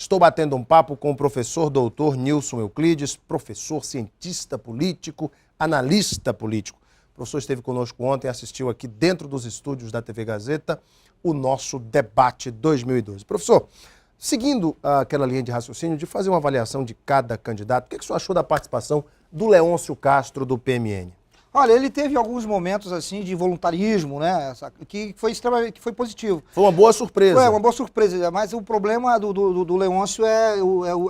Estou batendo um papo com o professor doutor Nilson Euclides, professor, cientista político, analista político. O professor esteve conosco ontem, assistiu aqui dentro dos estúdios da TV Gazeta o nosso debate 2012. Professor, seguindo aquela linha de raciocínio de fazer uma avaliação de cada candidato, o que o senhor achou da participação do Leôncio Castro, do PMN? Olha, ele teve alguns momentos assim de voluntarismo, né, que foi extremamente, que foi positivo. Foi uma boa surpresa. Foi uma boa surpresa, mas o problema do Leôncio é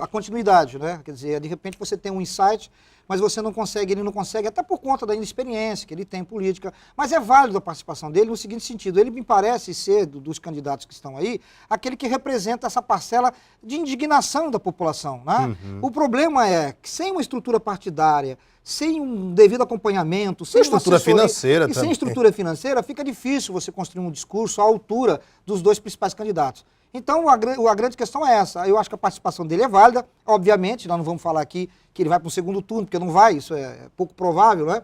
a continuidade, né? Quer dizer, de repente você tem um insight, mas você não consegue, ele não consegue, até por conta da inexperiência que ele tem em política. Mas é válido a participação dele no seguinte sentido: ele me parece ser, dos candidatos que estão aí, aquele que representa essa parcela de indignação da população, né? O problema é que sem uma estrutura partidária, sem um devido acompanhamento, sem estrutura financeira e também. sem estrutura financeira, fica difícil você construir um discurso à altura dos dois principais candidatos. Então, a grande questão é essa. Eu acho que a participação dele é válida, obviamente, nós não vamos falar aqui que ele vai para o segundo turno, porque não vai, isso é pouco provável, né?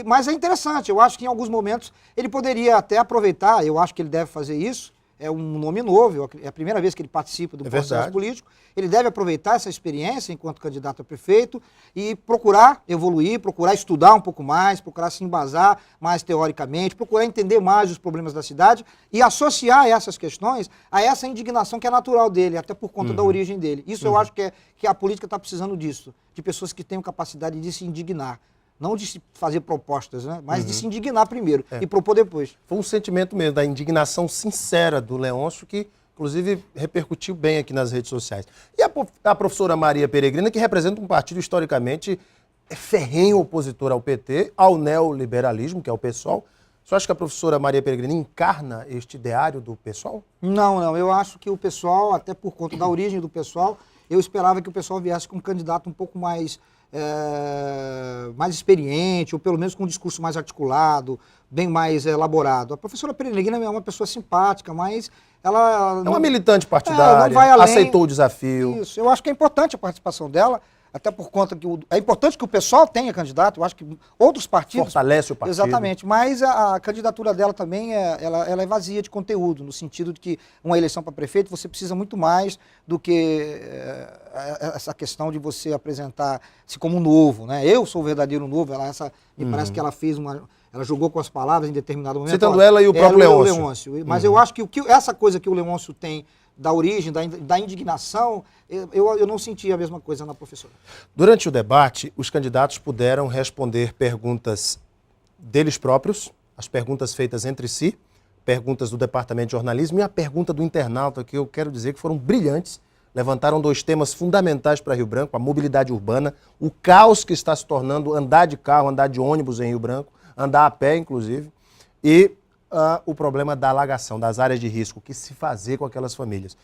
Mas é interessante, eu acho que em alguns momentos ele poderia até aproveitar, eu acho que ele deve fazer isso, é um nome novo, é a primeira vez que ele participa do processo político, ele deve aproveitar essa experiência enquanto candidato a prefeito e procurar evoluir, procurar estudar um pouco mais, procurar se embasar mais teoricamente, procurar entender mais os problemas da cidade e associar essas questões a essa indignação que é natural dele, até por conta da origem dele. Isso eu acho que a política está precisando disso, de pessoas que tenham capacidade de se indignar. Não de se fazer propostas, né? Mas de se indignar primeiro e propor depois. Foi um sentimento mesmo, da indignação sincera do Leôncio, que inclusive repercutiu bem aqui nas redes sociais. E a professora Maria Peregrina, que representa um partido historicamente ferrenho opositor ao PT, ao neoliberalismo, que é o PSOL. Você acha que a professora Maria Peregrina encarna este ideário do PSOL? Não. Eu acho que o PSOL, até por conta da origem do PSOL, eu esperava que o PSOL viesse com um candidato um pouco mais experiente, ou pelo menos com um discurso mais articulado, bem mais elaborado. A professora Peregrina é uma pessoa simpática, mas ela... É uma militante partidária, não vai além, aceitou o desafio. Isso, eu acho que é importante a participação dela, até por conta que é importante que o PSOL tenha candidato, eu acho que outros partidos... Fortalece o partido. Exatamente, mas a candidatura dela também ela é vazia de conteúdo, no sentido de que uma eleição para prefeito você precisa muito mais do que essa questão de você apresentar-se como novo, né? Eu sou o verdadeiro novo, me parece que ela fez ela jogou com as palavras em determinado momento. Citando ela e o próprio Leôncio. Mas eu acho que essa coisa que o Leôncio tem da origem, da indignação, eu não senti a mesma coisa na professora. Durante o debate, os candidatos puderam responder perguntas deles próprios, as perguntas feitas entre si, perguntas do Departamento de Jornalismo e a pergunta do internauta, que eu quero dizer que foram brilhantes. Levantaram dois temas fundamentais para Rio Branco: a mobilidade urbana, o caos que está se tornando andar de carro, andar de ônibus em Rio Branco, andar a pé, inclusive, e o problema da alagação, das áreas de risco, o que se fazer com aquelas famílias.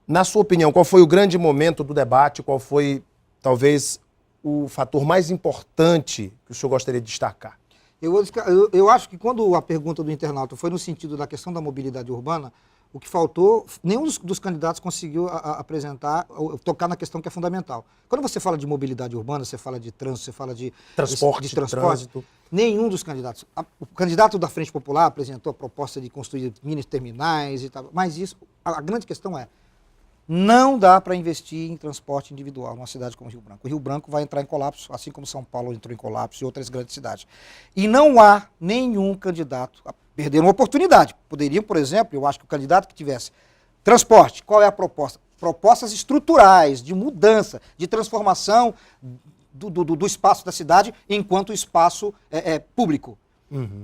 Na sua opinião, qual foi o grande momento do debate? Qual foi, talvez, o fator mais importante que o senhor gostaria de destacar? Eu acho que quando a pergunta do internauta foi no sentido da questão da mobilidade urbana, o que faltou, nenhum dos candidatos conseguiu apresentar, tocar na questão que é fundamental. Quando você fala de mobilidade urbana, você fala de trânsito, você fala de transporte, trânsito. Nenhum dos candidatos. O candidato da Frente Popular apresentou a proposta de construir mini terminais e tal, mas isso, a grande questão é, não dá para investir em transporte individual numa cidade como Rio Branco. O Rio Branco vai entrar em colapso, assim como São Paulo entrou em colapso e outras grandes cidades. E não há nenhum candidato a perder uma oportunidade. Poderiam, por exemplo, eu acho que o candidato que tivesse transporte, qual é a proposta? Propostas estruturais, de mudança, de transformação do espaço da cidade enquanto espaço público.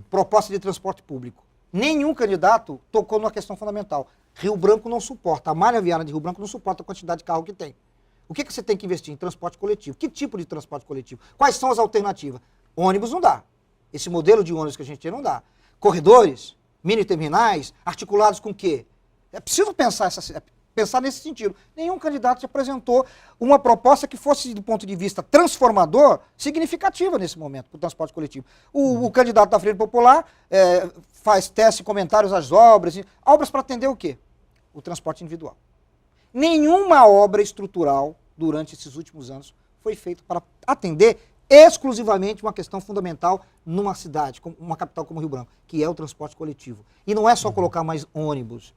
Proposta de transporte público. Nenhum candidato tocou numa questão fundamental. Rio Branco não suporta, a malha viária de Rio Branco não suporta a quantidade de carro que tem. O que você tem que investir? Em transporte coletivo. Que tipo de transporte coletivo? Quais são as alternativas? Ônibus não dá. Esse modelo de ônibus que a gente tem não dá. Corredores, mini terminais, articulados com o quê? É preciso pensar nesse sentido. Nenhum candidato se apresentou uma proposta que fosse, do ponto de vista transformador, significativa nesse momento para o transporte coletivo. O candidato da Frente Popular faz teste, comentários às obras para atender o quê? O transporte individual. Nenhuma obra estrutural durante esses últimos anos foi feita para atender exclusivamente uma questão fundamental numa cidade, uma capital como Rio Branco, que é o transporte coletivo. E não é só colocar mais ônibus.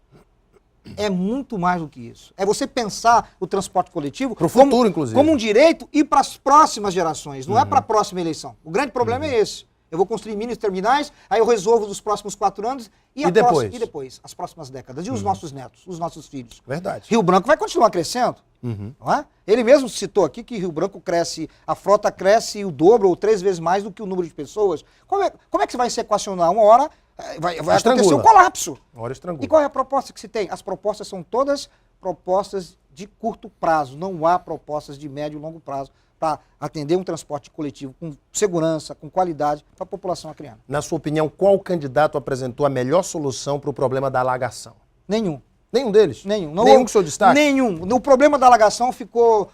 é muito mais do que isso. É você pensar o transporte coletivo Pro futuro, inclusive. como um direito e para as próximas gerações, não é para a próxima eleição. O grande problema é esse. Eu vou construir mini terminais, aí eu resolvo nos próximos 4 anos E depois? E depois, as próximas décadas. E os nossos netos, os nossos filhos. Verdade. Rio Branco vai continuar crescendo. Não é? Ele mesmo citou aqui que Rio Branco cresce, a frota cresce o dobro ou 3 vezes mais do que o número de pessoas. Como é que você vai se equacionar? Uma hora vai acontecer um colapso. Uma hora estrangula. E qual é a proposta que se tem? As propostas são todas propostas de curto prazo. Não há propostas de médio e longo prazo para atender um transporte coletivo com segurança, com qualidade para a população acreana. Na sua opinião, qual candidato apresentou a melhor solução para o problema da alagação? Nenhum. Nenhum deles? Nenhum. Nenhum que o senhor destaque? Nenhum. O problema da alagação ficou...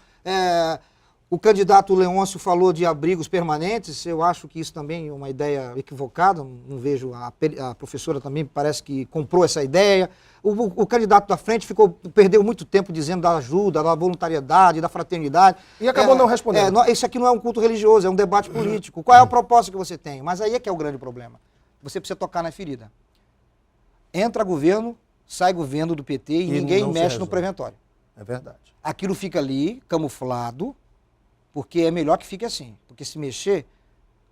o candidato Leôncio falou de abrigos permanentes, eu acho que isso também é uma ideia equivocada, não vejo, a professora também parece que comprou essa ideia. O candidato da frente perdeu muito tempo dizendo da ajuda, da voluntariedade, da fraternidade. E acabou não respondendo. Isso aqui não é um culto religioso, é um debate político. Qual é a proposta que você tem? Mas aí é que é o grande problema. Você precisa tocar na ferida. Entra governo, sai governo do PT e ninguém mexe no preventório. É verdade. Aquilo fica ali, camuflado, porque é melhor que fique assim. Porque se mexer,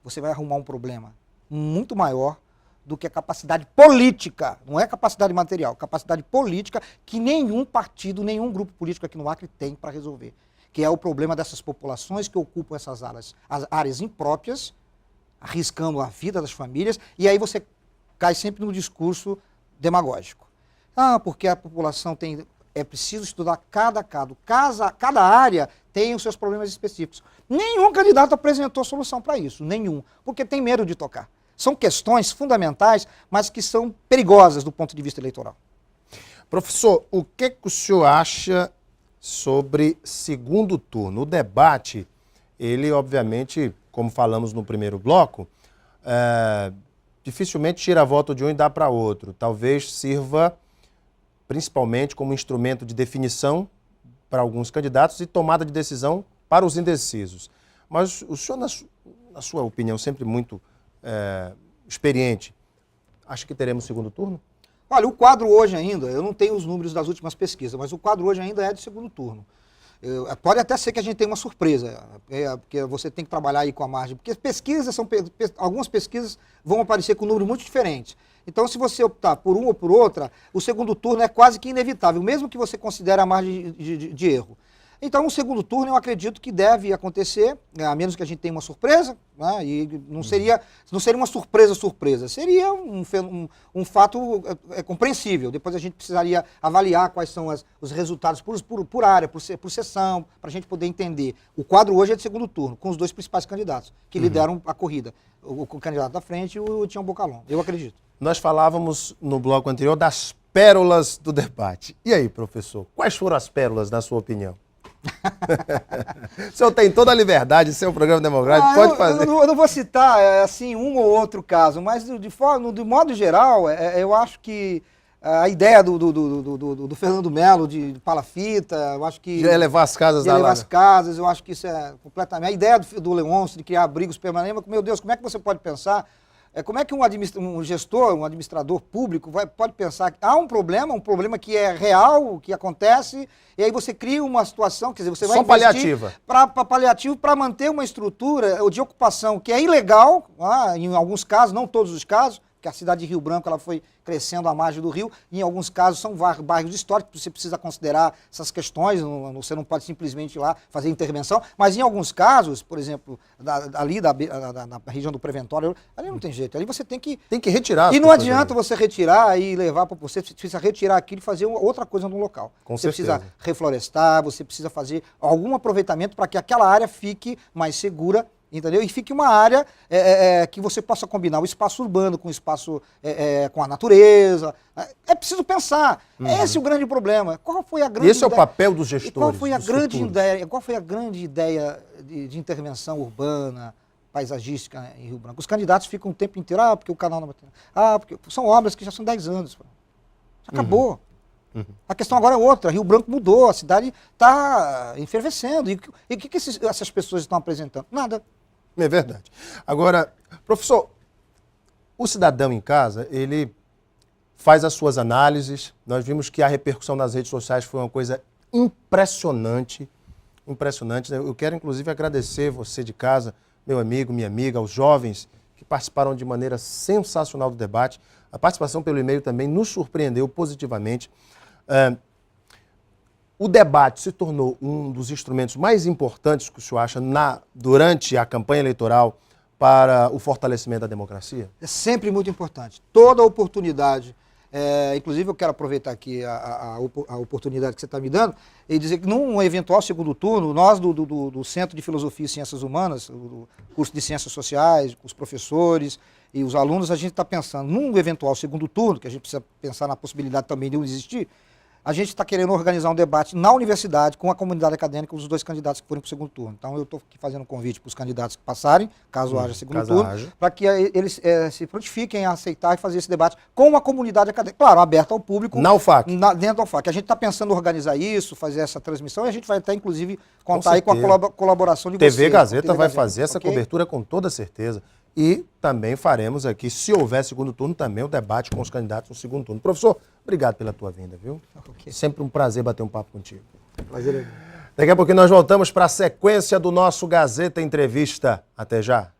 você vai arrumar um problema muito maior do que a capacidade política, não é capacidade material, capacidade política que nenhum partido, nenhum grupo político aqui no Acre tem para resolver. Que é o problema dessas populações que ocupam essas áreas, as áreas impróprias, arriscando a vida das famílias, e aí você cai sempre no discurso demagógico. Porque a população tem... É preciso estudar cada área tem os seus problemas específicos. Nenhum candidato apresentou solução para isso, nenhum, porque tem medo de tocar. São questões fundamentais, mas que são perigosas do ponto de vista eleitoral. Professor, o que o senhor acha sobre segundo turno? O debate, ele obviamente, como falamos no primeiro bloco, dificilmente tira voto de um e dá para outro. Talvez sirva principalmente como instrumento de definição para alguns candidatos e tomada de decisão para os indecisos. Mas o senhor, na sua opinião, sempre muito experiente, acha que teremos segundo turno? Olha, o quadro hoje ainda, eu não tenho os números das últimas pesquisas, mas o quadro hoje ainda é de segundo turno. Pode até ser que a gente tenha uma surpresa, porque você tem que trabalhar aí com a margem, porque algumas pesquisas vão aparecer com um número muito diferente. Então, se você optar por uma ou por outra, o segundo turno é quase que inevitável, mesmo que você considere a margem de erro. Então, o segundo turno eu acredito que deve acontecer, a menos que a gente tenha uma surpresa, né? E não seria uma surpresa, seria um fato compreensível. Depois a gente precisaria avaliar quais são os resultados por área, por sessão, para a gente poder entender. O quadro hoje é de segundo turno, com os dois principais candidatos, que lideram a corrida. O candidato da frente e o Tião Bocalon, eu acredito. Nós falávamos no bloco anterior das pérolas do debate. E aí, professor, quais foram as pérolas, na sua opinião? O senhor tem toda a liberdade, seu programa democrático, pode fazer. Eu não vou citar assim um ou outro caso, mas de modo geral, eu acho que a ideia do Fernando Melo de palafita, eu acho que... De elevar as casas da elevar as casas, eu acho que isso é completamente... A ideia do Leôncio de criar abrigos permanentes, meu Deus, como é que você pode pensar... Como é que um gestor, um administrador público pode pensar que há um problema que é real, que acontece, e aí você cria uma situação, quer dizer, você vai investir paliativo para manter uma estrutura de ocupação que é ilegal, em alguns casos, não todos os casos, que a cidade de Rio Branco ela foi crescendo à margem do rio, e em alguns casos são bairros históricos, você precisa considerar essas questões, você não pode simplesmente ir lá fazer intervenção, mas em alguns casos, por exemplo, ali da região do Preventório, ali não tem jeito, ali você tem que retirar. E não adianta você retirar e levar para você precisa retirar aquilo e fazer outra coisa no local. Você precisa reflorestar, você precisa fazer algum aproveitamento para que aquela área fique mais segura, entendeu? E fique uma área que você possa combinar o espaço urbano com o espaço com a natureza. É preciso pensar. Esse é o grande problema. Qual foi a grande Esse é o papel dos gestores. Qual foi a grande ideia de intervenção urbana, paisagística em Rio Branco? Os candidatos ficam o tempo inteiro, porque o canal não... porque são obras que já são 10 anos. Acabou. A questão agora é outra. Rio Branco mudou, a cidade está efervescendo. E o que essas pessoas estão apresentando? Nada. É verdade. Agora, professor, o cidadão em casa, ele faz as suas análises. Nós vimos que a repercussão nas redes sociais foi uma coisa impressionante. Impressionante. Eu quero, inclusive, agradecer você de casa, meu amigo, minha amiga, aos jovens que participaram de maneira sensacional do debate. A participação pelo e-mail também nos surpreendeu positivamente. O debate se tornou um dos instrumentos mais importantes que o senhor acha durante a campanha eleitoral para o fortalecimento da democracia? É sempre muito importante. Toda oportunidade, inclusive eu quero aproveitar aqui a oportunidade que você está me dando e dizer que num eventual segundo turno, nós do Centro de Filosofia e Ciências Humanas, o curso de Ciências Sociais, os professores e os alunos, a gente está pensando num eventual segundo turno, que a gente precisa pensar na possibilidade também de não existir. A gente está querendo organizar um debate na universidade com a comunidade acadêmica, os dois candidatos que forem para o segundo turno. Então, eu estou aqui fazendo um convite para os candidatos que passarem, caso haja segundo turno, para que eles se prontifiquem a aceitar e fazer esse debate com a comunidade acadêmica, claro, aberta ao público. Na UFAC. Dentro da UFAC. A gente está pensando em organizar isso, fazer essa transmissão, e a gente vai até, inclusive, contar aí com a colaboração de vocês. TV Gazeta vai fazer essa cobertura com toda certeza. E também faremos aqui, se houver segundo turno, também o debate com os candidatos no segundo turno. Professor, obrigado pela tua vinda, viu? Okay. Sempre um prazer bater um papo contigo. Prazer é meu. Daqui a pouquinho nós voltamos para a sequência do nosso Gazeta Entrevista. Até já.